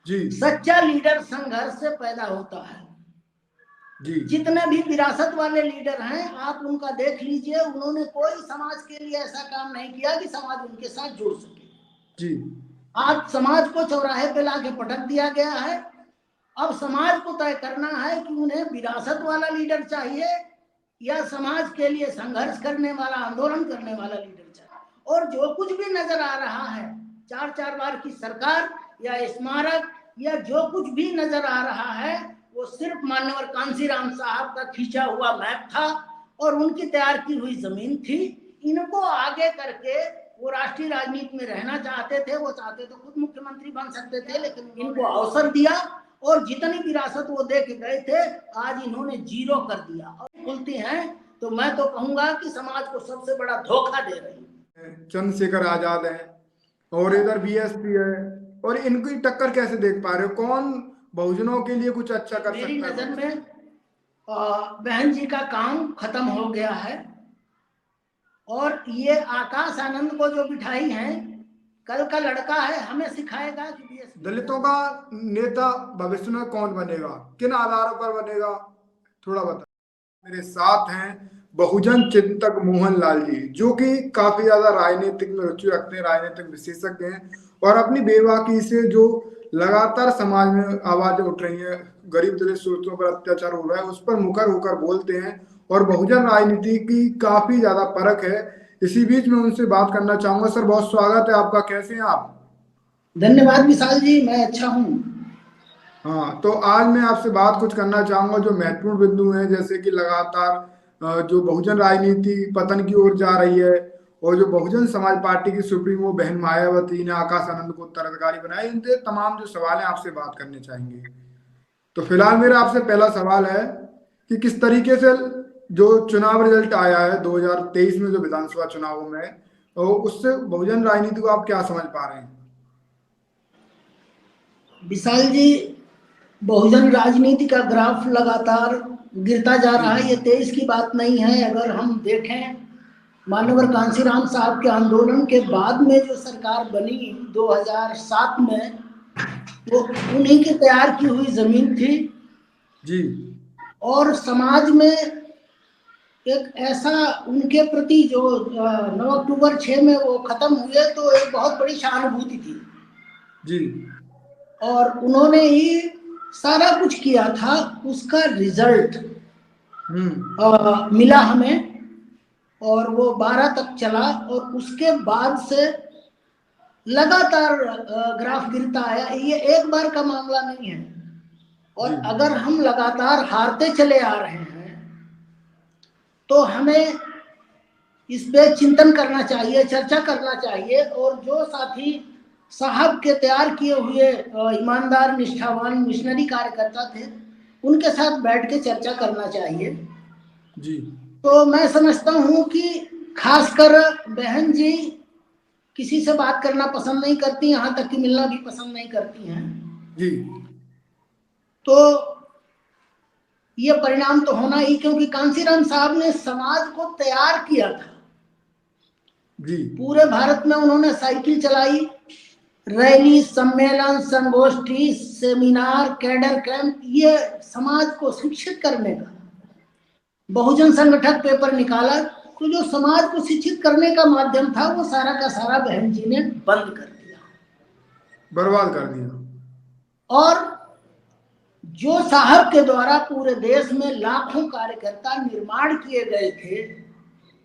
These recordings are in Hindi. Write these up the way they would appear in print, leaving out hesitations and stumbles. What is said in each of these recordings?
जी सच्चा लीडर संघर्ष से पैदा होता है। जी जितने भी विरासत वाले लीडर हैं आप उनका देख लीजिए, उन्होंने कोई समाज के लिए ऐसा काम नहीं किया कि समाज उनके साथ जुड़ सके। जी आज समाज को चौराहे पे लाके पटक दिया गया है। अब समाज को तय करना है कि उन्हें विरासत वाला लीडर चाहिए या समाज के लिए संघर्ष करने वाला, आंदोलन करने वाला लीडर चाहिए। और जो कुछ भी नजर आ रहा है, 4-4 बार की सरकार या स्मारक या जो कुछ भी नजर आ रहा है, वो सिर्फ मान्यवर कांसीराम साहब का खींचा हुआ मैप था और उनकी तैयार की हुई जमीन थी। इनको आगे करके वो राष्ट्रीय राजनीति में रहना चाहते थे, वो चाहते तो खुद मुख्यमंत्री बन सकते थे, लेकिन इनको अवसर दिया और जितनी विरासत वो दे के गए थे आज इन्होंने जीरो कर दिया। और खुलती हैं तो मैं तो कहूंगा कि समाज को सबसे बड़ा धोखा दे रही है। चंद्रशेखर आजाद है और इधर बीएसपी है, और इनकी टक्कर कैसे देख पा रहे हो? कौन बहुजनों के लिए कुछ अच्छा कर मेरी सकता है? नजर में बहन जी का काम खत्म हो गया है और ये आकाश आनंद को जो बिठाई है, कल का लड़का है, हमें सिखाएगा कि दलितों का नेता भविष्य में कौन बनेगा, किन आधारों पर बनेगा, थोड़ा बता। मेरे साथ हैं बहुजन चिंतक मोहन लाल जी, जो कि काफी ज्यादा राजनीतिक में रुचि रखते हैं, राजनीतिक विशेषज्ञ हैं, और अपनी बेबाकी से जो लगातार समाज में आवाजें उठ रही हैं, गरीब दलित सोचों पर अत्याचार हो रहा है, उस पर मुखर होकर बोलते हैं और बहुजन राजनीति की काफी ज्यादा परख है। इसी बीच में उनसे बात करना चाहूंगा। सर, बहुत स्वागत है आपका, कैसे हैं आप? धन्यवाद विशाल जी, मैं अच्छा हूँ। हाँ, तो आज मैं आपसे बात कुछ करना चाहूंगा जो महत्वपूर्ण बिंदु हैं, जैसे कि लगातार जो बहुजन राजनीति पतन की ओर जा रही है, और जो बहुजन समाज पार्टी की सुप्रीमो बहन मायावती ने आकाश आनंद को उत्तराधिकारी बनाया, इनसे तमाम जो सवाल हैं आपसे बात करने चाहेंगे। तो फिलहाल मेरा आपसे पहला सवाल है कि किस तरीके से जो चुनाव रिजल्ट आया है 2023 में, जो विधानसभा चुनावों में, तो उससे बहुजन राजनीति को आप क्या समझ पा रहे हैं? विशाल जी, बहुजन राजनीति का ग्राफ लगातार गिरता जा जी रहा है। ये 23 की बात नहीं है। अगर हम देखें मानवर कांसीराम साहब के आंदोलन के बाद में जो सरकार बनी 2007 में, वो उन्हीं की तैयार की हुई जमीन थी। जी और समाज में एक ऐसा उनके प्रति जो 9 अक्टूबर 6 में वो खत्म हुए, तो एक बहुत बड़ी सहानुभूति थी जी और उन्होंने ही सारा कुछ किया था। उसका रिजल्ट मिला हमें और वो 12 तक चला और उसके बाद से लगातार ग्राफ गिरता आया। ये एक बार का मामला नहीं है। और जी अगर हम लगातार हारते चले आ रहे हैं तो हमें इस पे चिंतन करना चाहिए, चर्चा करना चाहिए। और जो साथी साहब के तैयार किए हुए ईमानदार, निष्ठावान, मिशनरी कार्यकर्ता थे, उनके साथ बैठ के चर्चा करना चाहिए। जी तो मैं समझता हूँ कि खासकर बहन जी किसी से बात करना पसंद नहीं करती, यहाँ तक कि मिलना भी पसंद नहीं करती हैं। जी तो ये परिणाम तो होना ही, क्योंकि कांसीराम साहब ने समाज को तैयार किया था। जी पूरे भारत में उन्होंने साइकिल चलाई, रैली, सम्मेलन, संगोष्ठी, सेमिनार, कैडर कैंप, ये समाज को शिक्षित करने का बहुजन संगठक पेपर निकाला। तो जो समाज को शिक्षित करने का माध्यम था, वो सारा का सारा बहन जी ने बंद कर दिया, बर्बाद कर दिया। और जो साहब के द्वारा पूरे देश में लाखों कार्यकर्ता निर्माण किए गए थे,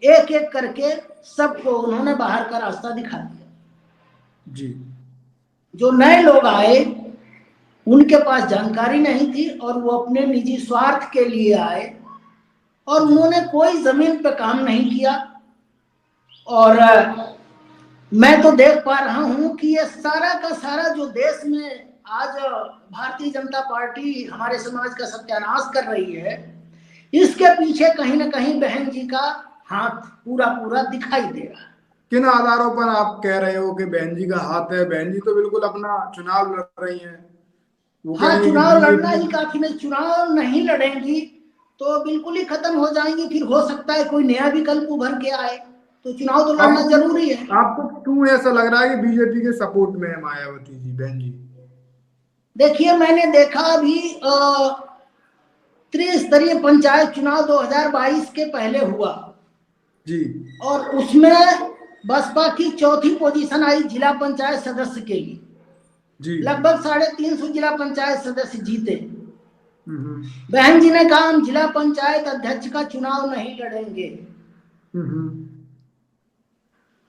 एक एक करके सबको उन्होंने बाहर का रास्ता दिखा दिया। जी जो नए लोग आए उनके पास जानकारी नहीं थी और वो अपने निजी स्वार्थ के लिए आए और जी उन्होंने कोई जमीन पे काम नहीं किया। और मैं तो देख पा रहा हूं कि ये सारा का सारा जो देश में आज भारतीय जनता पार्टी हमारे समाज का सत्यानाश कर रही है, इसके पीछे कहीं ना कहीं बहन जी का हाथ पूरा पूरा दिखाई दे रहा है। किन आधारों पर आप कह रहे हो कि बहन जी का हाथ है? बहन जी तो बिल्कुल अपना चुनाव लड़ रही हैं, वो कह हाँ, रही है कि चुनाव लड़ना बीजेपी। ही काफी नहीं, चुनाव नहीं लड़ेंगी तो बिल्कुल ही खत्म हो जाएंगी। फिर हो सकता है कोई नया विकल्प उभर के आए, तो चुनाव तो लड़ना आपको जरूरी है। आपको क्यों ऐसा लग रहा है कि बीजेपी के सपोर्ट में है मायावती जी, बहन जी? देखिए, मैंने देखा अभी त्रिस्तरीय पंचायत चुनाव 2022 के पहले हुआ जी और उसमें बसपा की चौथी पोजीशन आई जिला पंचायत सदस्य के लिए। जी। लगभग 350 जिला पंचायत सदस्य जीते। हम्म बहन जी ने कहा हम जिला पंचायत अध्यक्ष का चुनाव नहीं लड़ेंगे। हम्म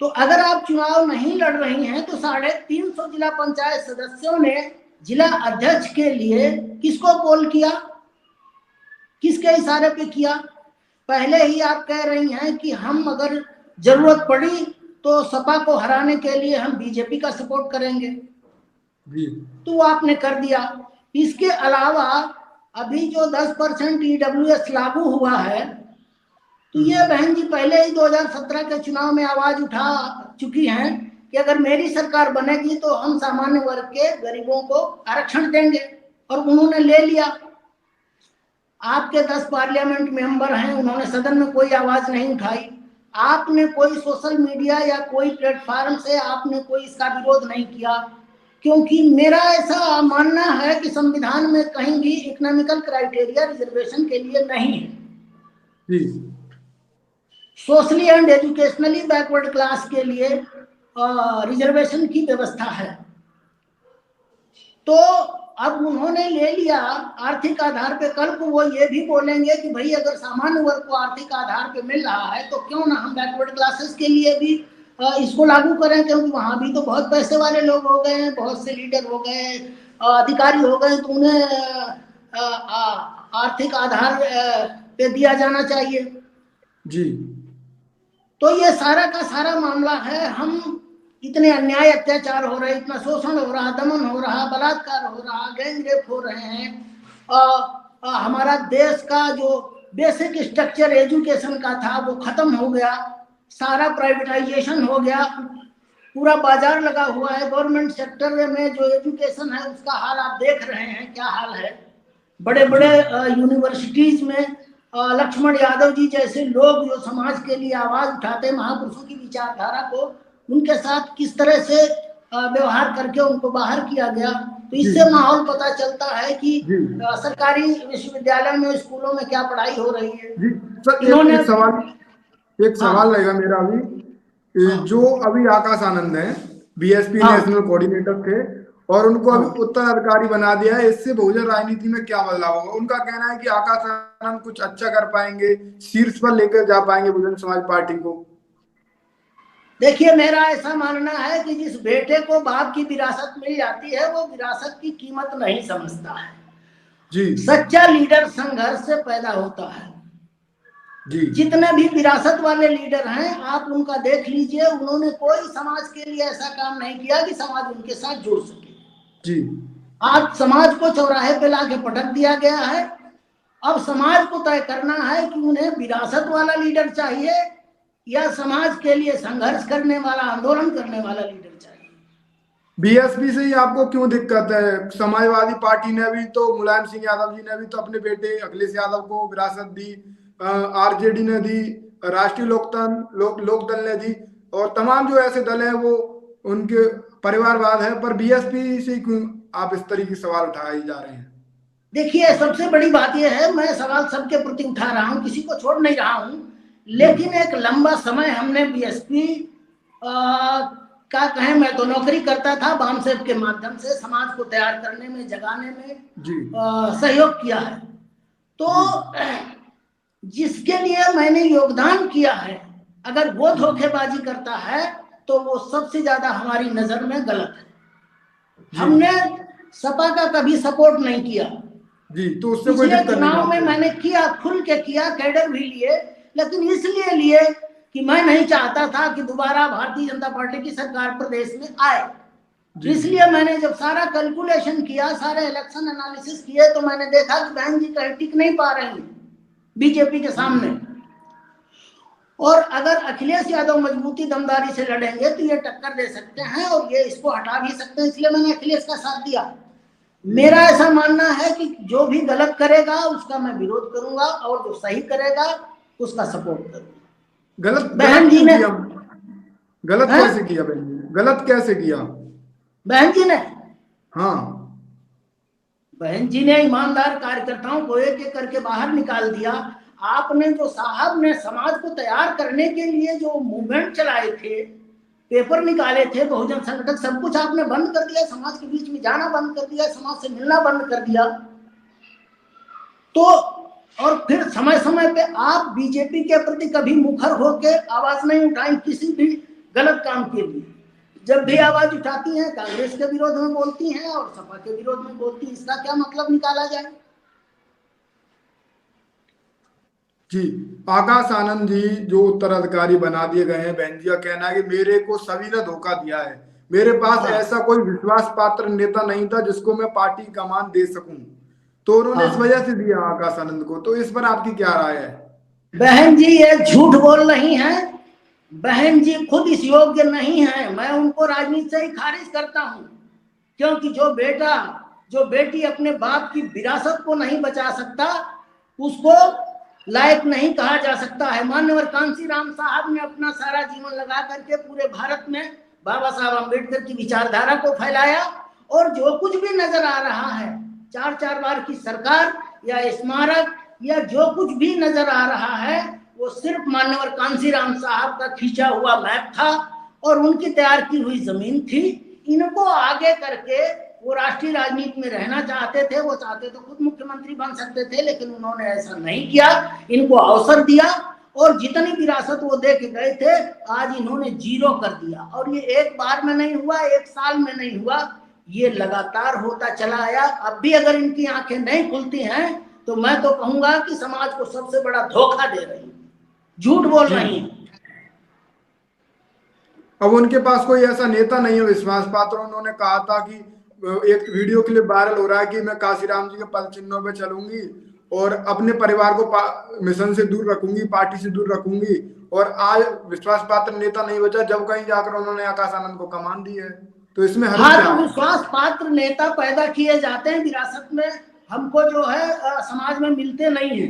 तो अगर आप चुनाव नहीं लड़ रही हैं तो 350 जिला पंचायत सदस्यों ने जिला अध्यक्ष के लिए किसको पोल किया, किसके इशारे पे किया? पहले ही आप कह रही हैं कि हम अगर जरूरत पड़ी तो सपा को हराने के लिए हम बीजेपी का सपोर्ट करेंगे, जी तो आपने कर दिया। इसके अलावा अभी जो 10% ईडब्ल्यूएस लागू हुआ है, तो ये बहन जी पहले ही 2017 के चुनाव में आवाज उठा चुकी हैं कि अगर मेरी सरकार बनेगी तो हम सामान्य वर्ग के गरीबों को आरक्षण देंगे, और उन्होंने ले लिया। आपके 10 पार्लियामेंट मेंबर हैं, उन्होंने सदन में कोई आवाज नहीं उठाई। आपने कोई सोशल मीडिया या कोई प्लेटफॉर्म से आपने कोई इसका विरोध नहीं किया, क्योंकि मेरा ऐसा मानना है कि संविधान में कहीं भी इकोनॉमिकल क्राइटेरिया रिजर्वेशन के लिए नहीं है। जी socially and educationally backward class के लिए रिजर्वेशन की व्यवस्था है। तो अब उन्होंने ले लिया आर्थिक आधार पे। कल को वो ये भी बोलेंगे कि भाई अगर सामान्य वर्ग को आर्थिक आधार पे मिल रहा है तो क्यों ना हम बैकवर्ड क्लासेस के लिए भी इसको लागू करें, क्योंकि वहां भी तो बहुत पैसे वाले लोग हो गए हैं, बहुत से लीडर हो गए, अधिकारी हो गए, तो उन्हें आर्थिक आधार पे दिया जाना चाहिए। जी। तो ये सारा का सारा मामला है। हम इतने अन्याय अत्याचार हो रहे, इतना शोषण हो रहा, दमन हो रहा, बलात्कार हो रहा, गैंग रेप हो रहे हैं। हमारा देश का जो बेसिक स्ट्रक्चर एजुकेशन का था वो खत्म हो गया, सारा प्राइवेटाइजेशन हो गया, पूरा बाजार लगा हुआ है। गवर्नमेंट सेक्टर में जो एजुकेशन है उसका हाल आप देख रहे हैं क्या हाल है। बड़े बड़े यूनिवर्सिटीज में लक्ष्मण यादव जी जैसे लोग जो समाज के लिए आवाज उठाते, महापुरुषों की विचारधारा को, उनके साथ किस तरह से व्यवहार करके उनको बाहर किया गया। तो इससे माहौल पता चलता है कि सरकारी विश्वविद्यालय में, स्कूलों में क्या पढ़ाई हो रही है। जी सर, इन्होंने एक सवाल रहेगा मेरा अभी। जो अभी आकाश आनंद है, बीएसपी नेशनल कोऑर्डिनेटर थे और उनको अभी उत्तराधिकारी बना दिया है, इससे बहुजन राजनीति में क्या बदलाव होगा? उनका कहना है कि आकाश आनंद कुछ अच्छा कर पाएंगे, शीर्ष पर लेकर जा पाएंगे बहुजन समाज पार्टी को। देखिए, मेरा ऐसा मानना है कि जिस बेटे को बाप की विरासत मिल जाती है वो विरासत की कीमत नहीं समझता है। जी। सच्चा लीडर संघर्ष से पैदा होता है। जी। जितने भी विरासत वाले लीडर हैं आप उनका देख लीजिए, उन्होंने कोई समाज के लिए ऐसा काम नहीं किया कि समाज उनके साथ जुड़ सके। जी। आज समाज को चौराहे पे लाके पटक दिया गया है। अब समाज को तय करना है कि उन्हें विरासत वाला लीडर चाहिए या समाज के लिए संघर्ष करने वाला, आंदोलन करने वाला लीडर चाहिए। बीएसपी से ही आपको क्यों दिक्कत है? समाजवादी पार्टी ने भी तो, मुलायम सिंह यादव जी ने भी तो अपने बेटे अखिलेश यादव को विरासत दी, आरजेडी ने दी, राष्ट्रीय लोकदल ने दी, और तमाम जो ऐसे दल हैं वो उनके परिवारवाद है, पर बीएसपी से क्यों आप इस तरीके के सवाल उठाए जा रहे हैं? देखिए, सबसे बड़ी बात यह है, मैं सवाल सबके प्रति उठा रहा हूं, किसी को छोड़ नहीं रहा हूं, लेकिन एक लंबा समय हमने बीएसपी का कहें, मैं तो नौकरी करता था, बामसेब के माध्यम से समाज को तैयार करने में, जगाने में सहयोग किया है। तो जिसके लिए मैंने योगदान किया है, अगर वो धोखेबाजी करता है तो वो सबसे ज्यादा हमारी नजर में गलत है। हमने सपा का कभी सपोर्ट नहीं किया जी, तो उससे कोई दिक्कत नहीं। चुनाव में मैंने किया, खुल के किया, कैडर भी लिए, लेकिन इसलिए लिए कि मैं नहीं चाहता था कि दोबारा भारतीय जनता पार्टी की सरकार प्रदेश में आए। इसलिए मैंने जब सारा कैलकुलेशन किया, सारे इलेक्शन एनालिसिस किए, तो मैंने देखा कि बहन जी कहीं टिक नहीं पा रही है बीजेपी के सामने, और अगर अखिलेश यादव मजबूती दमदारी से लड़ेंगे तो ये टक्कर दे सकते हैं और ये इसको हटा भी सकते हैं। इसलिए मैंने अखिलेश का साथ दिया। मेरा ऐसा मानना है कि जो भी गलत करेगा उसका मैं विरोध करूंगा और जो सही करेगा उसका सपोर्ट करूंगा। बहन जी ने गलत कैसे किया? बहन जी ने गलत कैसे किया? बहन जी ने हाँ, बहन जी ने ईमानदार कार्यकर्ताओं को एक एक करके बाहर निकाल दिया। आपने जो साहब ने समाज को तैयार करने के लिए जो मूवमेंट चलाए थे, पेपर निकाले थे, बहुजन संगठन, सब कुछ आपने बंद कर दिया, समाज के बीच में जाना बंद कर दिया, समाज से मिलना बंद कर दिया। तो और फिर समय समय पे आप बीजेपी के प्रति कभी मुखर होके आवाज नहीं उठाई किसी भी गलत काम के लिए। जब भी आवाज उठाती हैं कांग्रेस के विरोध में बोलती हैं और सपा के विरोध में बोलती हैं। इसका क्या मतलब निकाला जाए? जी, आकाश आनंद जी जो उत्तराधिकारी बना दिए गए हैं, बहन जी का कहना है कि मेरे को सभी ने धोखा दिया है, मेरे पास हाँ। ऐसा कोई विश्वास पात्र नेता नहीं था जिसको मैं पार्टी कमान दे सकूं, तो उन्होंने इस हाँ। वजह से दिया आकाश आनंद को। तो इस पर आपकी क्या राय है? बहन जी ये झूठ बोल रही हैं। बहन जी खुद इस योग्य नहीं है। मैं उनको राजनीति से ही खारिज करता हूं, क्योंकि जो बेटी अपने बाप की विरासत को नहीं बचा सकता, उसको लायक नहीं कहा जा सकता है। मान्यवर कांशीराम साहब ने अपना सारा जीवन लगा करके पूरे भारत में बाबा साहब अम्बेडकर की विचारधारा को फैलाया, और जो कुछ भी नजर आ रहा है, 4 बार की सरकार या स्मारक या जो कुछ भी नजर आ रहा है, वो सिर्फ मान्यवर कांशीराम साहब का खींचा हुआ मैप था और उनकी तैयार की हुई जमीन थी। इनको आगे करके वो राष्ट्रीय राजनीति में रहना चाहते थे, वो चाहते तो खुद मुख्यमंत्री बन सकते थे, लेकिन उन्होंने ऐसा नहीं किया। इनको अवसर दिया और जितनी विरासत वो दे के गए थे, आज इन्होंने जीरो कर दिया। और ये एक बार में नहीं हुआ, एक साल में नहीं हुआ, ये लगातार होता चला आया। अब भी अगर इनकी आंखें नहीं खुलती हैं तो मैं तो कहूंगा कि समाज को सबसे बड़ा धोखा दे रही है, झूठ बोल रही है। अब उनके पास कोई ऐसा नेता नहीं है विश्वास पात्र। उन्होंने कहा था कि एक वीडियो क्लिप वायरल हो रहा है कि मैं काशीराम जी के पद चिन्हों पे चलूंगी और अपने परिवार को मिशन से दूर रखूंगी, पार्टी से दूर रखूंगी, और आज विश्वास पात्र नेता नहीं बचा जब कहीं जाकर उन्होंने आकाश आनंद को कमान दी है। तो इसमें हर हाँ, क्या तो है? विश्वास पात्र नेता पैदा किए जाते हैं विरासत में, हमको जो है समाज में मिलते नहीं है,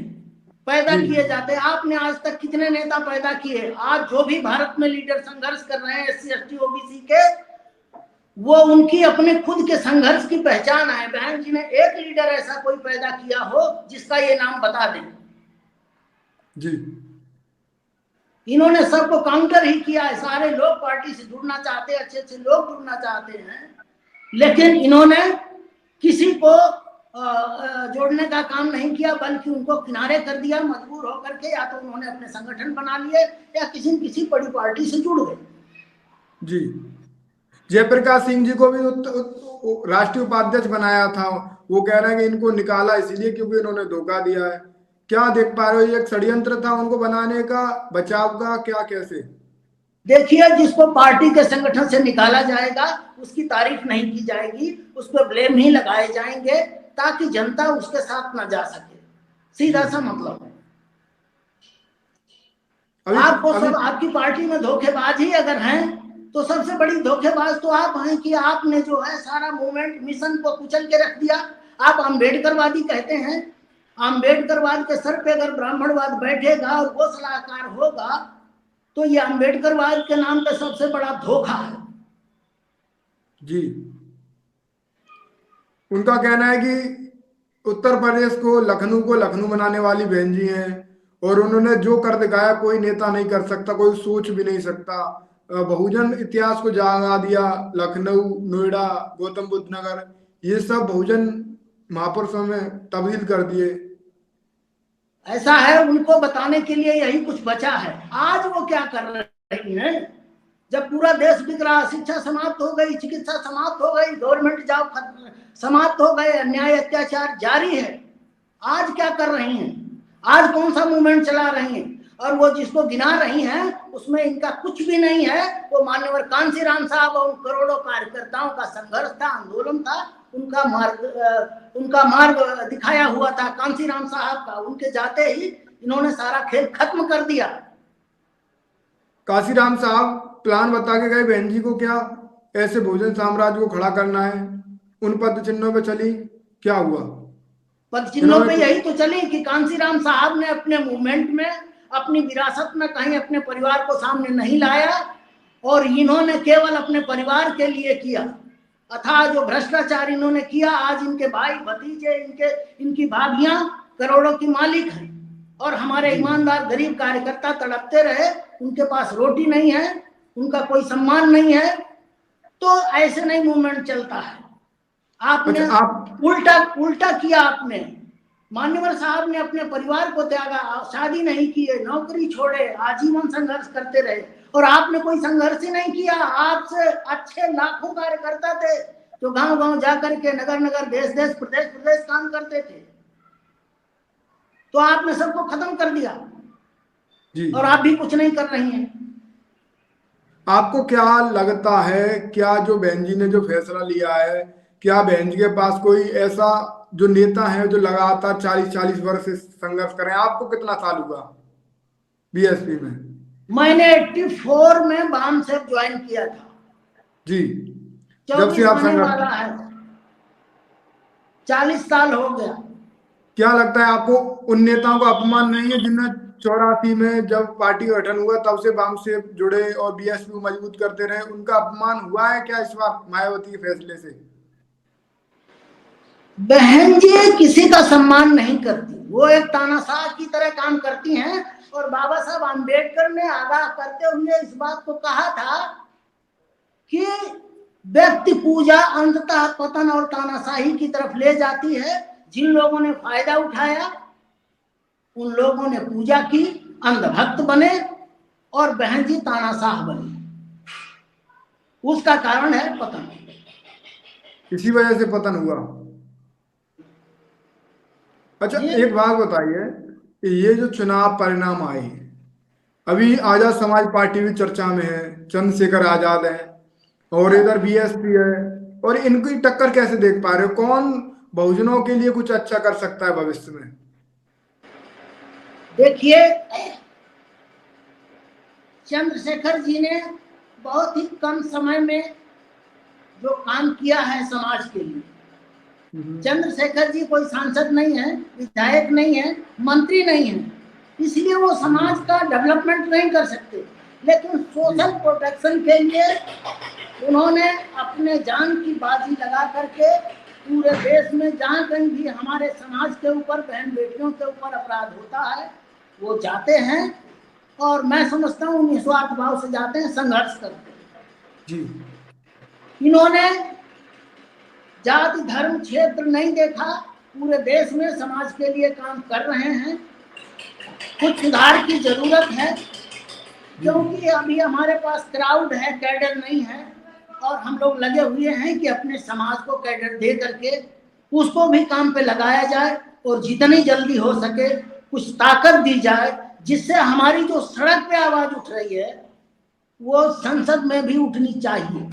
पैदा जी किए जाते हैं। आपने आज तक कितने नेता पैदा किए? आज जो भी भारत में लीडर संघर्ष कर रहे हैं SC ST OBC के, वो उनकी अपने खुद के संघर्ष की पहचान है। बहन जी ने एक लीडर ऐसा कोई पैदा किया हो जिसका ये नाम बता दें? जी इन्होंने सबको काउंटर ही किया है। सारे लोग पार्टी से जुड़ना चाहते हैं, अच्छे अच्छे लोग जुड़ना चाहते हैं, लेकिन इन्होंने किसी को जोड़ने का काम नहीं किया, बल्कि उनको किनारे कर दिया। मजबूर होकर के या तो उन्होंने अपने संगठन बना लिए या किसी न किसी बड़ी पार्टी से जुड़ गए। जी जयप्रकाश सिंह जी को भी राष्ट्रीय उपाध्यक्ष बनाया था। वो कह रहे हैं कि इनको निकाला इसलिए क्योंकि इन्होंने धोखा दिया है। क्या देख पा रहे हो, ये एक षड्यंत्र था उनको बनाने का, बचाव का, क्या कैसे? देखिए, जिसको पार्टी के संगठन से निकाला जाएगा उसकी तारीफ नहीं की जाएगी, उस पर ब्लेम ही लगाए जाएंगे ताकि जनता उसके साथ न जा सके। सीधा सा मतलब है। आपको सब आपकी पार्टी में धोखेबाज अगर हैं तो सबसे बड़ी धोखेबाज तो आप हैं कि आपने जो है सारा मूवमेंट मिशन को कुचल के रख दिया। आप अम्बेडकरवादी कहते हैं, अम्बेडकरवाद के सर पे अगर ब्राह्मणवाद बैठेगा और वो सलाहकार होगा तो ये अम्बेडकरवाद के नाम पे सबसे बड़ा धोखा है। जी उनका कहना है कि उत्तर प्रदेश को लखनऊ बनाने वाली बहन जी हैं, और उन्होंने जो कर दिखाया कोई नेता नहीं कर सकता, कोई सोच भी नहीं सकता। बहुजन इतिहास को जगा दिया। लखनऊ, नोएडा, गौतम बुद्ध नगर, ये सब बहुजन महापुरुषों में तब्दील कर दिए। ऐसा है, उनको बताने के लिए यही कुछ बचा है। आज वो क्या कर रही हैं? जब पूरा देश बिक रहा, शिक्षा समाप्त हो गई, चिकित्सा समाप्त हो गई, गवर्नमेंट जॉब समाप्त हो गए, अन्याय अत्याचार जारी है, आज क्या कर रही हैं? आज कौन सा मूवमेंट चला रही हैं? और वो जिसको गिना रही हैं उसमें इनका कुछ भी नहीं है। वो मान्यवर कांशीराम साहब और करोड़ों कार्यकर्ताओं का संघर्ष था, आंदोलन था, उनका मार्ग दिखाया हुआ था कांशीराम साहब का। उनके जाते ही इन्होंने सारा खेल खत्म कर दिया। काशीराम साहब प्लान बता के गए बहन जी को, क्या ऐसे बहुजन साम्राज्य को खड़ा करना है, उन पद चिन्हों पे चली, क्या हुआ? पद चिन्हों पे यही तो चली कि कांशीराम साहब ने अपने मूवमेंट में, अपनी विरासत में कहीं अपने परिवार को सामने नहीं लाया, और इन्होंने केवल अपने परिवार के लिए किया। अथाह जो भ्रष्टाचार इन्होंने किया, आज इनके भाई भतीजे, इनकी भाभियां करोड़ों की मालिक हैं, और हमारे जी ईमानदार गरीब कार्यकर्ता तड़पते रहे, उनके पास रोटी नहीं है, उनका कोई सम्मान नहीं है। तो ऐसे नहीं मूवमेंट चलता है। आपने अच्छा। आप उल्टा उल्टा किया। आपने, मान्यवर साहब ने अपने परिवार को त्यागा, शादी नहीं की है, नौकरी छोड़े, आजीवन संघर्ष करते रहे, और आपने कोई संघर्ष ही नहीं किया। आपसे अच्छे लाखों कार्यकर्ता थे जो गांव गांव जाकर के, नगर नगर, देश देश, प्रदेश प्रदेश काम करते थे, तो आपने सबको खत्म कर दिया, जी और आप भी कुछ नहीं कर रही हैं। आपको क्या लगता है, क्या जो बहन जी ने जो फैसला लिया है, क्या बहन जी के पास कोई ऐसा जो नेता है जो लगातार 40-40 वर्ष से संघर्ष कर रहे हैं? आपको कितना साल हुआ बीएसपी में? मैंने 84 में वाम से ज्वाइन किया था, जी, जब से 24 आप होने संघर्ष, वाला है, 40 साल हो गया। क्या लगता है आपको उन नेताओं का अपमान नहीं है जिनने 84 में जब पार्टी का गठन हुआ तब से वाम से जुड़े और बीएसपी को मजबूत करते रहे, उनका अपमान हुआ है क्या इस बार मायावती के फैसले से? बहन जी किसी का सम्मान नहीं करती, वो एक तानाशाह की तरह काम करती हैं। और बाबा साहब आम्बेडकर ने आगाह करते हुए इस बात को कहा था कि व्यक्ति पूजा अंततः पतन और तानाशाही की तरफ ले जाती है। जिन लोगों ने फायदा उठाया, उन लोगों ने पूजा की, अंधभक्त बने, और बहन जी तानाशाह बनी। उसका कारण है पतन। इसी वजह से पतन हुआ। अच्छा, ये एक बात बताइए कि ये जो चुनाव परिणाम आए, अभी आजाद समाज पार्टी भी चर्चा में है, चंद्रशेखर आजाद है, और इधर बीएसपी है, और इनकी टक्कर कैसे देख पा रहे हो? कौन बहुजनों के लिए कुछ अच्छा कर सकता है भविष्य में? देखिए, चंद्रशेखर जी ने बहुत ही कम समय में जो काम किया है समाज के लिए। चंद्रशेखर जी कोई सांसद नहीं है, विधायक नहीं है, मंत्री नहीं है, इसलिए वो समाज का डेवलपमेंट नहीं कर सकते। लेकिन सोशल प्रोटेक्शन के लिए उन्होंने अपने जान की बाजी लगा करके पूरे देश में जहाँ कहीं भी हमारे समाज के ऊपर, बहन बेटियों के ऊपर अपराध होता है, वो जाते हैं, और मैं समझता हूँ निस्वार्थ भाव से जाते हैं, संघर्ष करते हैं। जी इन्होंने जाति धर्म क्षेत्र नहीं देखा, पूरे देश में समाज के लिए काम कर रहे हैं। कुछ सुधार की जरूरत है, क्योंकि अभी हमारे पास क्राउड है, कैडर नहीं है, और हम लोग लगे हुए हैं कि अपने समाज को कैडर दे करके उसको भी काम पे लगाया जाए, और जितनी जल्दी हो सके कुछ ताकत दी जाए, जिससे हमारी जो सड़क पे आवाज उठ रही है वो संसद में भी उठनी चाहिए।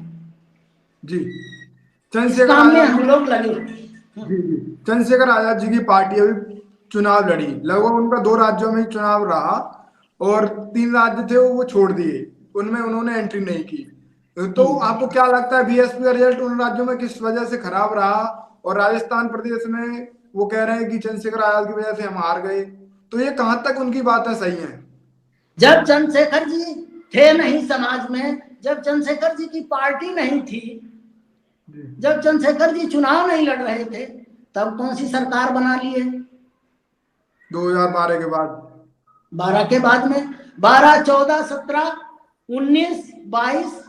जी इस चंद्रशेखर काम में आजाद हम जी, लोग लगे हुए जी जी चंद्रशेखर आजाद जी की पार्टी अभी चुनाव लड़ी, लगभग उनका 2 राज्यों में ही चुनाव रहा, और 3 राज्य थे वो छोड़ दिए, उनमें उन्होंने एंट्री नहीं की। तो आपको क्या लगता है बीएसपी का रिजल्ट उन राज्यों में किस वजह से खराब रहा? और राजस्थान प्रदेश में वो कह रहे हैं कि चंद्रशेखर आजाद की वजह से हम हार गए, तो ये कहाँ तक उनकी बातें सही हैं? जब चंद्रशेखर जी थे नहीं समाज में, जब चंद्रशेखर जी की पार्टी नहीं थी, जब चंद्रशेखर जी चुनाव नहीं लड़ रहे थे, तब कौन सी सरकार बना ली है? 2012 के बाद। 12 के बाद में, 12, 14, 17, 19, 22,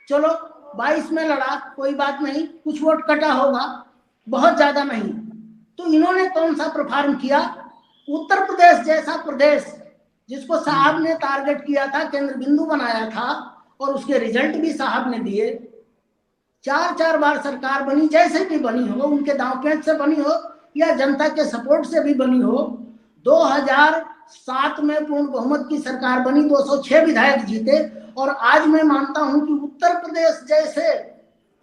चलो 22 में लड़ा, कोई बात नहीं, कुछ वोट कटा होगा, बहुत ज्यादा नहीं। तो इन्होंने कौन सा परफॉर्म किया? उत्तर प्रदेश जैसा प्रदेश, जिसको साहब ने टारगेट किया था, केंद्र बिंदु बनाया था, और उसके रिजल्ट भी साहब ने दिए। 4 बार सरकार बनी, जैसे भी बनी हो, उनके दांव पेच से बनी हो या जनता के सपोर्ट से भी बनी हो। 2007 में पूर्ण बहुमत की सरकार बनी, 206 विधायक जीते, और आज मैं मानता हूं कि उत्तर प्रदेश जैसे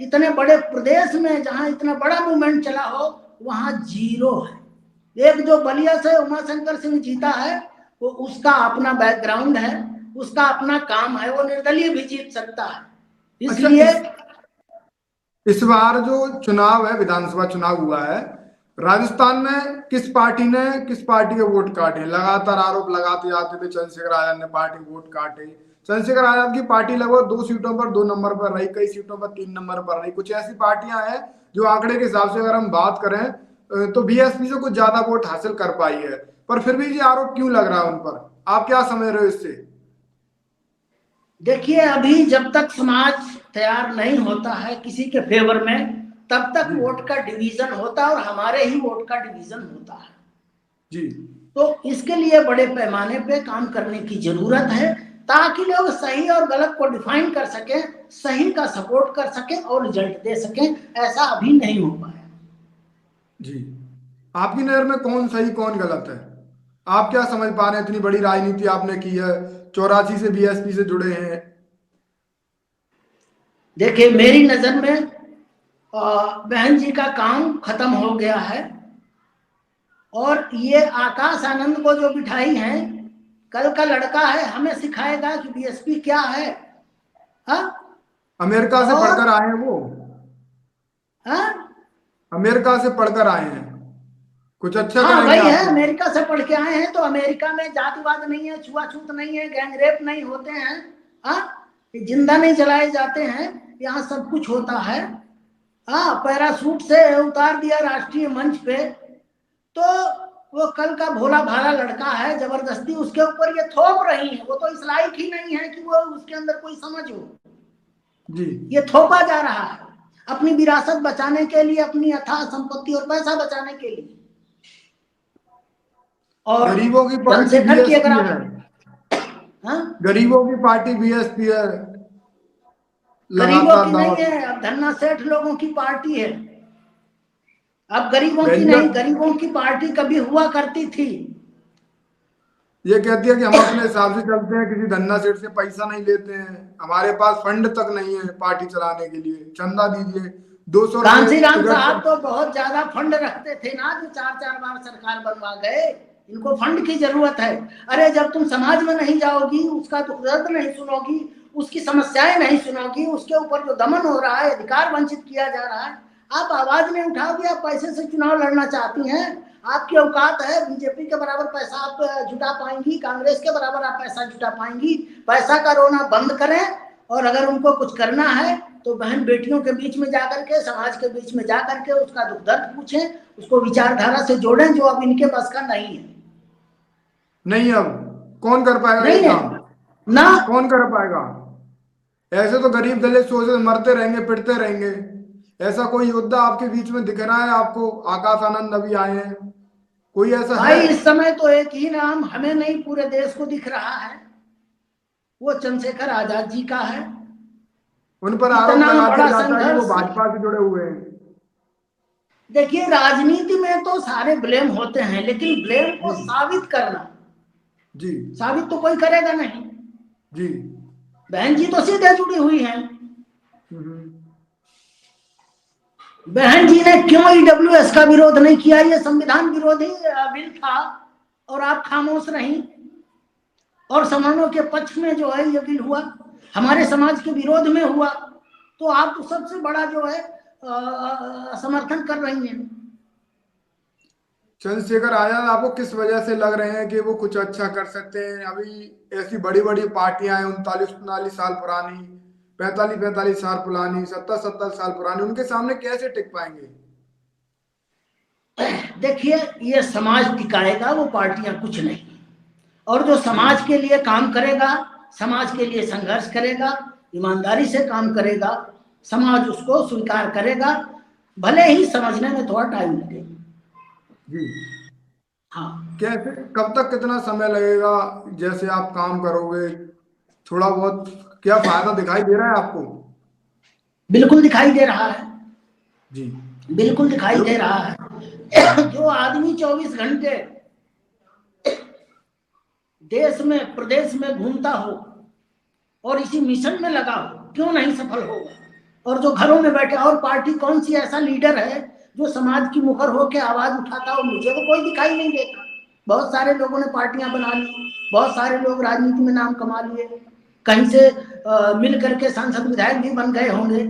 इतने बड़े प्रदेश में जहां इतना बड़ा मूवमेंट चला हो, वहां 0 है। एक जो बलिया से उमाशंकर सिंह जीता है, वो उसका अपना बैकग्राउंड है, उसका अपना काम है, वो निर्दलीय भी जीत सकता है। अच्छा, इसलिए इस बार जो चुनाव है, विधानसभा चुनाव हुआ है राजस्थान में, किस पार्टी के वोट काटे? लगातार आरोप लगाते जाते थे चंद्रशेखर आजाद ने पार्टी के वोट काटे, चंद्रशेखर आजाद की पार्टी लगभग 2 सीटों पर 2 नंबर पर रही, कई सीटों पर 3 नंबर पर रही। कुछ ऐसी पार्टियां हैं जो आंकड़े के हिसाब से अगर हम बात करें तो बीएसपी से कुछ ज्यादा वोट हासिल कर पाई है, पर फिर भी ये आरोप क्यों लग रहा है उन पर? आप क्या समझ रहे हो इससे? देखिए, अभी जब तक समाज तैयार नहीं होता है किसी के फेवर में, तब तक जी वोट का डिवीजन होता है और हमारे ही वोट का डिवीजन होता है। जी तो इसके लिए बड़े पैमाने पे काम करने की जरूरत है, ताकि लोग सही और गलत को डिफाइन कर सकें, सही का सपोर्ट कर सकें और रिजल्ट दे सकें। ऐसा अभी नहीं हो पाया। जी। आपकी नजर में कौन सही कौन गलत है? आप क्या समझ पा रहे हैं? इतनी बड़ी राजनीति आपने की है, 84 से बीएसपी से जुड़े हैं। देखिए, मेरी नजर में बहन जी का काम खत्म हो गया है, और ये आकाश आनंद को जो बिठाई है, कल का लड़का है, हमें सिखाएगा कि बीएसपी क्या है। हाँ? अमेरिका से और पढ़कर आए हैं वो, हाँ, अमेरिका से पढ़कर आए हैं, कुछ अच्छा हाँ करेंगे भाई है, आपके लिए। अमेरिका से पढ़ के आए हैं। तो अमेरिका में जातिवाद नहीं है, छुआछूत नहीं है, गैंगरेप नहीं होते हैं, हाँ, ये जिंदा नहीं जलाए जाते हैं, यहाँ सब कुछ होता है। हाँ, पैरासूट से उतार दिया राष्ट्रीय मंच पे, तो वो कल का भोला भाला लड़का है, जबरदस्ती उसके ऊपर ये थोप रही है। वो तो इस लायक ही नहीं है कि वो उसके अंदर कोई समझ हो। जी। ये थोपा जा रहा है अपनी विरासत बचाने के लिए, अपनी अथाह संपत्ति और पैसा बचाने के लिए। और गरीबों की पार्टी चंद्रशेखर की अगर बीएसपी है, आप, हाँ, गरीबों की पार्टी बीएसपी है, गरीबों लगातार की दावा। नहीं है, अब धन्ना सेठ लोगों की पार्टी है। अब गरीबों की बेंजर नहीं, गरीबों की पार्टी कभी हुआ करती थी। ये कहती है कि हम अपने हिसाब से चलते हैं, किसी धन्ना सेठ से पैसा नहीं लेते हैं, हमारे पास फंड तक नहीं है पार्टी चलाने के लिए, चंदा दीजिए, 200 रुपए कांसीराम टिकट साहब पर। तो बहुत ज्यादा फंड रखते थे ना, जो 4 4 बार सरकार बनवा गए। इनको फंड की जरूरत है। अरे जब तुम समाज में नहीं जाओगी, उसका दुख दर्द नहीं सुनोगी, उसकी समस्याएं नहीं सुनोगी, उसके ऊपर जो दमन हो रहा है, अधिकार वंचित किया जा रहा है, आप आवाज नहीं उठाओगी। आप पैसे से चुनाव लड़ना चाहती हैं, आपकी औकात है, बीजेपी के बराबर पैसा आप जुटा पाएंगी, कांग्रेस के बराबर आप पैसा जुटा पाएंगी। पैसा का रोना बंद करें, और अगर उनको कुछ करना है तो बहन बेटियों के बीच में जाकर के, समाज के बीच में जाकर के उसका दुख दर्द पूछें, उसको विचारधारा से जोड़ें, जो अब इनके बस का नहीं है। नहीं, अब कौन कर पाएगा ये नहीं है काम? ना। कौन कर पाएगा? ऐसे तो गरीब दलित सोचे मरते रहेंगे, पिटते रहेंगे। ऐसा कोई योद्धा आपके बीच में दिख रहा है आपको? आकाश आनंद अभी आए हैं, कोई ऐसा है? भाई इस समय तो एक ही नाम हमें नहीं, पूरे देश को दिख रहा है, वो चंद्रशेखर आजाद जी का है। उन पर आरोप इतना लगा दिया बड़ा जाता है कि वो संघर्ष। भाजपा से जुड़े हुए हैं। देखिए, राजनीति में तो सारे ब्लेम होते हैं, लेकिन ब्लेम जी को साबित करना, जी साबित तो कोई करेगा नहीं। जी। बहन जी तो सीधे जुड़ी हुई हैं। हम्म। बहन जी ने क्यों ईडब्ल्यूएस का विरोध नहीं किया? ये संविधान विरोधी बिल था, और आप खामोश रही। और समानों के पक्ष में जो है ये बिल हुआ, हमारे समाज के विरोध में हुआ, तो आप तो सबसे बड़ा जो है समर्थन कर रही हैं। चंद्रशेखर आजाद आपको किस वजह से लग रहे हैं कि वो कुछ अच्छा कर सकते हैं? अभी ऐसी बड़ी बड़ी पार्टियां हैं, 39 39 साल पुरानी, 45 45 साल पुरानी, 70 70 साल पुरानी, उनके सामने कैसे टिक पाएंगे? देखिए, ये समाज टिकाएगा, वो पार्टियां कुछ नहीं। और जो जी समाज के लिए काम करेगा, समाज के लिए संघर्ष करेगा, ईमानदारी से काम करेगा, समाज उसको स्वीकार करेगा, भले ही समझने में थोड़ा टाइम लगे। जी। हाँ, कैसे, कब तक, कितना समय लगेगा? जैसे आप काम करोगे, थोड़ा बहुत क्या फायदा दिखाई दे रहा है आपको? बिल्कुल दिखाई दे रहा है, जी। बिल्कुल दिखाई दे लोग। रहा है। जो आदमी 24 घंटे देश में प्रदेश में घूमता हो और इसी मिशन में लगा हो, क्यों नहीं सफल होगा? और जो घरों में बैठे, और पार्टी कौन सी ऐसा लीडर है जो समाज की मुखर होकर आवाज उठाता हो? मुझे तो कोई दिखाई नहीं देता। बहुत सारे लोगों ने पार्टियां बना ली, बहुत सारे लोग राजनीति में नाम कमा लिए, कहीं से मिल करके सांसद विधायक भी बन गए होंगे,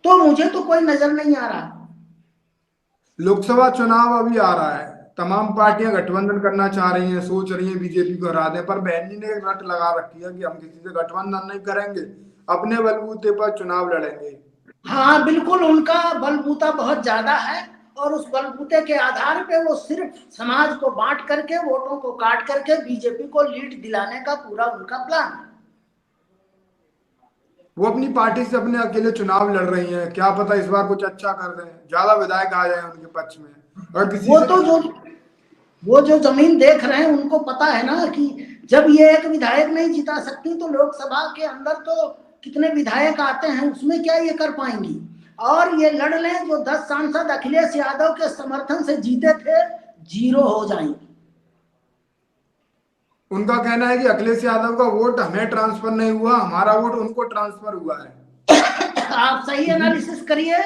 तो मुझे तो कोई नजर नहीं आ रहा। लोकसभा चुनाव अभी आ रहा है, तमाम पार्टियां गठबंधन करना चाह रही हैं, सोच रही हैं बीजेपी को हरा दें, पर बहन जी ने एक रट लगा रखी है कि हम किसी से गठबंधन नहीं करेंगे, अपने बलबूते पर चुनाव लड़ेंगे। हाँ बिल्कुल, उनका बलबूता बहुत ज्यादा है और उस बलबूते के आधार पे वो सिर्फ समाज को बांट करके, वोटों को काट करके बीजेपी को लीड दिलाने का पूरा उनका प्लान है। वो अपनी पार्टी से अपने अकेले चुनाव लड़ रही हैं, क्या पता इस बार कुछ अच्छा कर दें, ज्यादा विधायक आ जाए उनके पक्ष में। और किसी वो से तो जो वो जो जमीन देख रहे हैं उनको पता है ना कि जब ये एक विधायक नहीं जिता सकती तो लोकसभा के अंदर तो कितने विधायक आते हैं, उसमें क्या ये कर पाएंगी। और ये लड़ लें, जो 10 सांसद अखिलेश यादव के समर्थन से जीते थे, जीरो हो जाएंगे। उनका कहना है कि अखिलेश यादव का वोट हमें ट्रांसफर नहीं हुआ, हमारा वोट उनको ट्रांसफर हुआ है। आप सही जी। एनालिसिस करिए,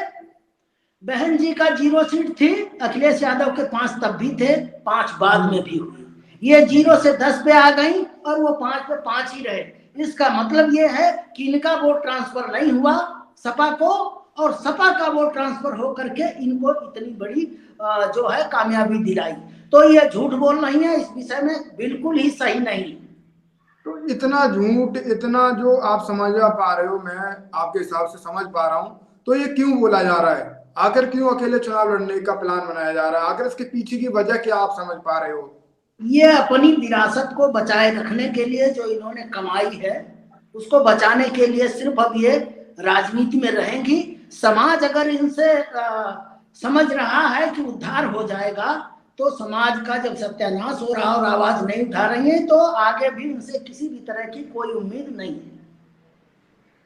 बहन जी का 0 सीट थी, अखिलेश यादव के 5 तब भी थे, 5 बाद में भी हुए। ये 0 से 10 पे आ गई और वो 5 पे 5 ही रहे। इसका मतलब ये है कि इनका वोट ट्रांसफर नहीं हुआ सपा को, और सपा का वोट ट्रांसफर होकर के इनको इतनी बड़ी जो है कामयाबी दिलाई। तो ये झूठ बोल रही है, इस विषय में बिल्कुल ही सही नहीं। तो इतना झूठ, इतना जो आप समझ पा रहे हो, मैं आपके हिसाब से समझ पा रहा हूँ, तो ये क्यों बोला जा रहा है? आखिर क्यों अकेले चुनाव लड़ने का प्लान बनाया जा रहा है? आखिर इसके पीछे की वजह क्या आप समझ पा रहे हो? ये अपनी विरासत को बचाए रखने के लिए जो इन्होंने कमाई है उसको बचाने के लिए सिर्फ अब ये राजनीति में रहेंगी। समाज अगर इनसे समझ रहा है कि उद्धार हो जाएगा, तो समाज का जब सत्यानाश हो रहा और आवाज नहीं उठा रही है, तो आगे भी इनसे किसी भी तरह की कोई उम्मीद नहीं है।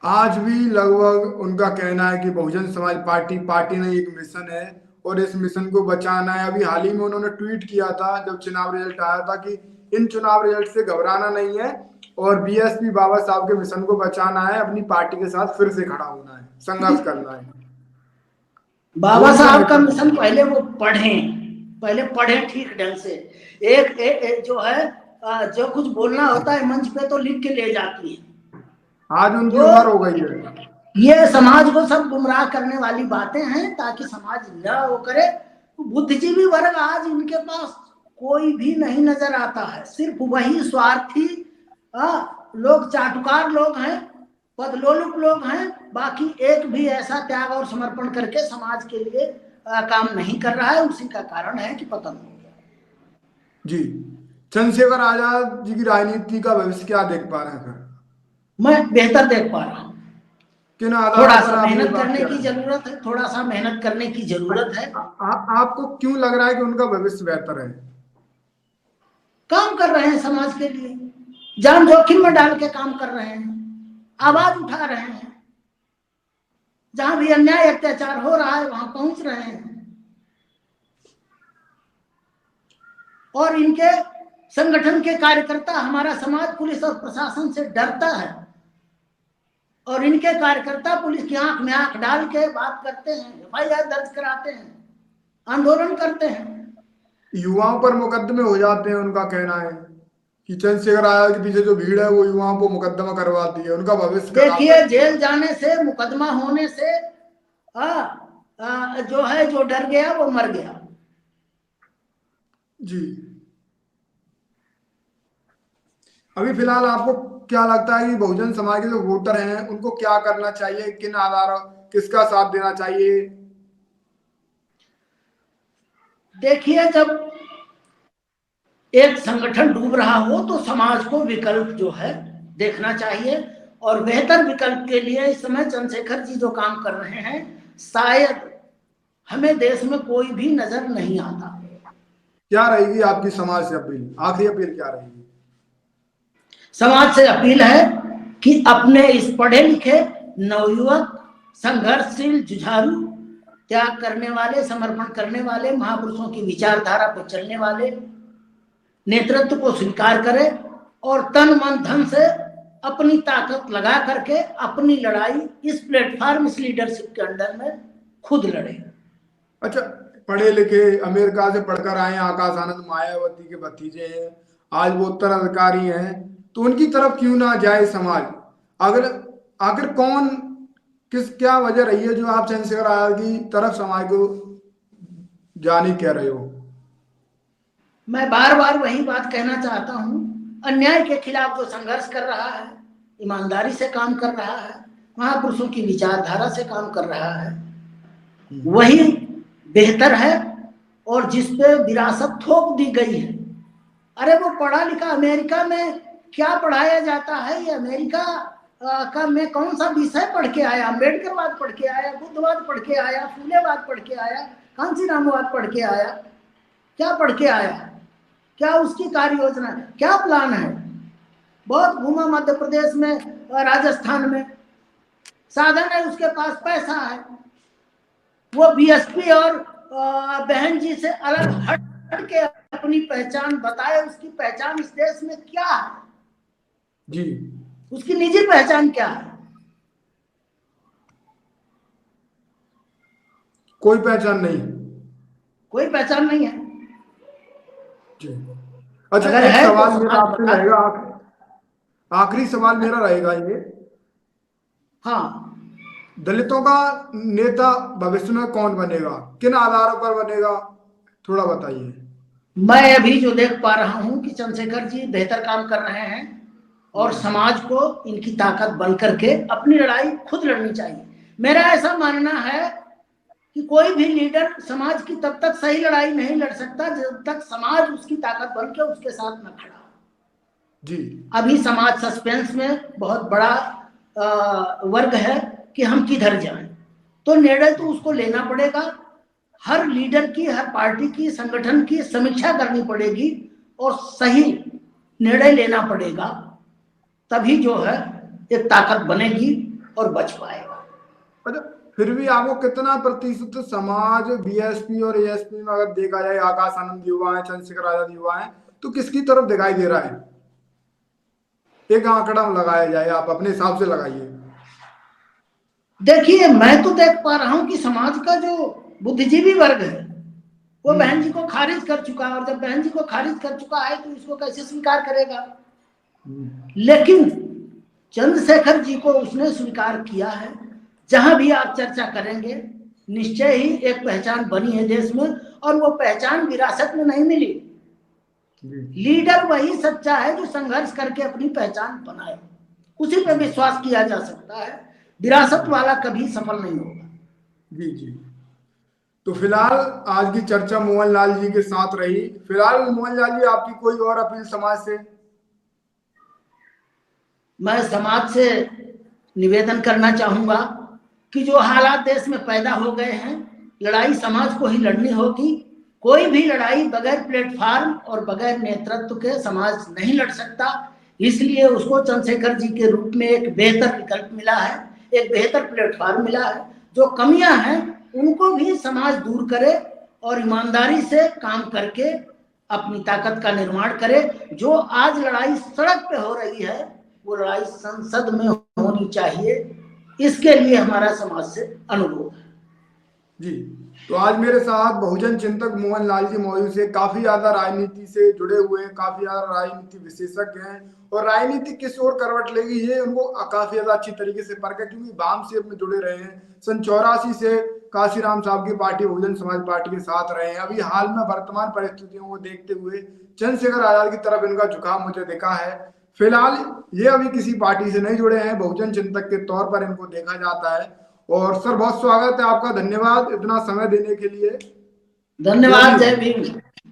आज भी लगभग उनका कहना है कि बहुजन समाज पार्टी पार्टी नहीं, एक मिशन है और इस मिशन को बचाना है। अभी हाल ही में उन्होंने ट्वीट किया था जब चुनाव रिजल्ट आया था कि इन चुनाव रिजल्ट से घबराना नहीं है और बीएसपी बाबा साहब के मिशन को बचाना है, अपनी पार्टी के साथ फिर से खड़ा होना है, संघर्ष करना है। वो बाबा उनका साहब का मिशन है। मिशन पहले वो पढ़ें, पहले पढ़ें ठीक ढंग से। जो है जो कुछ बोलना होता है मंच पे तो लिख के ले जाती है। आज उनकी तो उम्र हो गई है। ये समाज को सब गुमराह करने वाली बातें हैं ताकि समाज न वो करे। बुद्धिजीवी वर्ग आज इनके पास कोई भी नहीं नजर आता है, सिर्फ वही स्वार्थी लोग, चाटुकार लोग हैं, पदलोलुप लोग हैं। बाकी एक भी ऐसा त्याग और समर्पण करके समाज के लिए काम नहीं कर रहा है। उसी का कारण है कि पतन हो गया। जी। चंद्रशेखर आजाद जी की राजनीति का भविष्य क्या देख पा रहे हैं फिर? मैं बेहतर देख पा रहा हूँ। किन आधारों थोड़ा पर सा आप ये मेहनत बात करने कह की रहे हैं? जरूरत है, थोड़ा सा मेहनत करने की जरूरत है। आपको क्यों लग रहा है कि उनका भविष्य बेहतर है? काम कर रहे हैं समाज के लिए, जान जोखिम में डाल के काम कर रहे हैं, आवाज उठा रहे हैं, जहां भी अन्याय अत्याचार हो रहा है वहां पहुंच रहे हैं। और इनके संगठन के कार्यकर्ता, हमारा समाज पुलिस और प्रशासन से डरता है, और इनके कार्यकर्ता पुलिस की आंख में आंख डाल के बात करते हैं, एफआईआर दर्ज कराते हैं, आंदोलन करते हैं। युवाओं पर मुकदमे हो जाते हैं, उनका कहना है कि चंद्रशेखर आजाद के पीछे जो भीड़ है वो युवाओं को मुकदमा करवाती है, उनका भविष्य खराब देखिए, करती है। जेल जाने से, मुकदमा होने से जो है, जो डर गया वो मर गया। जी। अभी फिलहाल आपको क्या लगता है कि बहुजन समाज के जो वोटर हैं उनको क्या करना चाहिए, किन आधारों, किसका साथ देना चाहिए? देखिए, जब एक संगठन डूब रहा हो तो समाज को विकल्प जो है देखना चाहिए, और बेहतर विकल्प के लिए इस समय चंद्रशेखर जी जो काम कर रहे हैं, शायद हमें देश में कोई भी नजर नहीं आता। क्या रहेगी आपकी समाज से अपील, आखिरी अपील क्या रहेगी? समाज से अपील है कि अपने इस पढ़े लिखे नवयुवक, संघर्षशील, जुझारू, त्याग करने वाले, समर्पण करने वाले, महापुरुषों की विचारधारा पर चलने वाले नेतृत्व को स्वीकार करे और तन मन धन से अपनी ताकत लगा करके अपनी लड़ाई इस प्लेटफॉर्म, इस लीडरशिप के अंडर में खुद लड़े। अच्छा, पढ़े लिखे, अमेरिका से पढ़कर आए, आकाश आनंद मायावती के भतीजे हैं, आज वो उत्तराधिकारी हैं, तो उनकी तरफ क्यों ना जाए समाज? अगर आखिर कौन, किस, क्या वजह रही है जो आप चंद्रशेखर आजाद की तरफ समाज को जाने कह रहे हो? मैं बार बार वही बात कहना चाहता हूँ, अन्याय के खिलाफ जो संघर्ष कर रहा है, ईमानदारी से काम कर रहा है, महापुरुषों की विचारधारा से काम कर रहा है, वही बेहतर है। और जिसपे विरासत थोप दी गई है, अरे वो पढ़ा लिखा, अमेरिका में क्या पढ़ाया जाता है, ये अमेरिका का में कौन सा विषय पढ़ के आया, अम्बेडकरवाद पढ़ के आया, बुद्धवाद पढ़ के आया, फूलेवाद पढ़ के आया, कांचीरामवाद पढ़ के आया, क्या पढ़ के आया, क्या उसकी कार्य योजना है, क्या प्लान है? बहुत घूमा मध्य प्रदेश में, राजस्थान में, साधन है उसके पास, पैसा है, वो बीएसपी और बहन जी से अलग हट के अपनी पहचान बताए। उसकी पहचान इस देश में क्या है जी, उसकी निजी पहचान क्या है? कोई पहचान नहीं, कोई पहचान नहीं है। जी। अच्छा, अगर एक है सवाल तो मेरा समाज आपसे बता। रहेगा, आखिरी सवाल मेरा रहेगा ये, हाँ, दलितों का नेता भविष्य में कौन बनेगा, किन आधारों पर बनेगा, थोड़ा बताइए। मैं अभी जो देख पा रहा हूं कि चंद्रशेखर जी बेहतर काम कर रहे हैं और समाज को इनकी ताकत बन करके अपनी लड़ाई खुद लड़नी चाहिए। मेरा ऐसा मानना है कि कोई भी लीडर समाज की तब तक सही लड़ाई नहीं लड़ सकता जब तक समाज उसकी ताकत बन के उसके साथ न खड़ा हो। जी, अभी समाज सस्पेंस में बहुत बड़ा वर्ग है कि हम किधर जाएं, तो निर्णय तो उसको लेना पड़ेगा। हर लीडर की, हर पार्टी की, संगठन की समीक्षा करनी पड़ेगी और सही निर्णय लेना पड़ेगा, तभी जो है एक ताकत बनेगी और बच पाएगा। अच्छा, फिर भी आपको कितना प्रतिशत समाज बीएसपी और एएसपी में अगर देखा जाए, आकाश आनंद युवा है, चंद्रशेखर आजाद युवा है, तो किसकी तरफ दिखाई दे रहा है? एक आंकड़ा लगाया जाए, आप अपने हिसाब से लगाइए। देखिए, मैं तो देख पा रहा हूं कि समाज का जो बुद्धिजीवी वर्ग है वो बहन जी को खारिज कर चुका है, और जब बहन जी को खारिज कर चुका है तो इसको कैसे स्वीकार करेगा? लेकिन चंद्रशेखर जी को उसने स्वीकार किया है। जहां भी आप चर्चा करेंगे, निश्चय ही एक पहचान बनी है देश में, और वो पहचान विरासत में नहीं मिली। लीडर वही सच्चा है जो संघर्ष करके अपनी पहचान बनाए, उसी पे विश्वास किया जा सकता है। विरासत वाला कभी सफल नहीं होगा। जी जी। तो फिलहाल आज की चर्चा मोहन लाल जी के साथ रही। फिलहाल मोहन लाल जी, आपकी कोई और अपील समाज से? मैं समाज से निवेदन करना चाहूंगा कि जो हालात देश में पैदा हो गए हैं, लड़ाई समाज को ही लड़नी होगी। कोई भी लड़ाई बगैर प्लेटफॉर्म और बगैर नेतृत्व के समाज नहीं लड़ सकता। इसलिए उसको चंद्रशेखर जी के रूप में एक बेहतर विकल्प मिला है, एक बेहतर प्लेटफॉर्म मिला है। जो कमियां हैं उनको भी समाज दूर करे और ईमानदारी से काम करके अपनी ताकत का निर्माण करे। जो आज लड़ाई सड़क पे हो रही है, वो लड़ाई संसद में होनी चाहिए। इसके लिए हमारा समाज से अनुरोध है। जी, तो आज मेरे साथ बहुजन चिंतक मोहन लाल जी मौजूद है। काफी ज्यादा राजनीति से जुड़े हुए हैं, काफी ज्यादा राजनीति विशेषज्ञ हैं, और राजनीति किस ओर करवट लेगी ये उनको काफी ज्यादा अच्छी तरीके से परख है, क्योंकि वाम से में जुड़े रहे हैं। सन 84 से काशीराम साहब की पार्टी बहुजन समाज पार्टी के साथ रहे हैं। अभी हाल में वर्तमान परिस्थितियों को देखते हुए चंद्रशेखर आजाद की तरफ इनका झुकाव मुझे दिखा है। फिलहाल ये अभी किसी पार्टी से नहीं जुड़े हैं, बहुजन चिंतक के तौर पर इनको देखा जाता है। और सर, बहुत स्वागत है आपका, धन्यवाद इतना समय देने के लिए। जय धन्यवाद। जय भीम। भीम।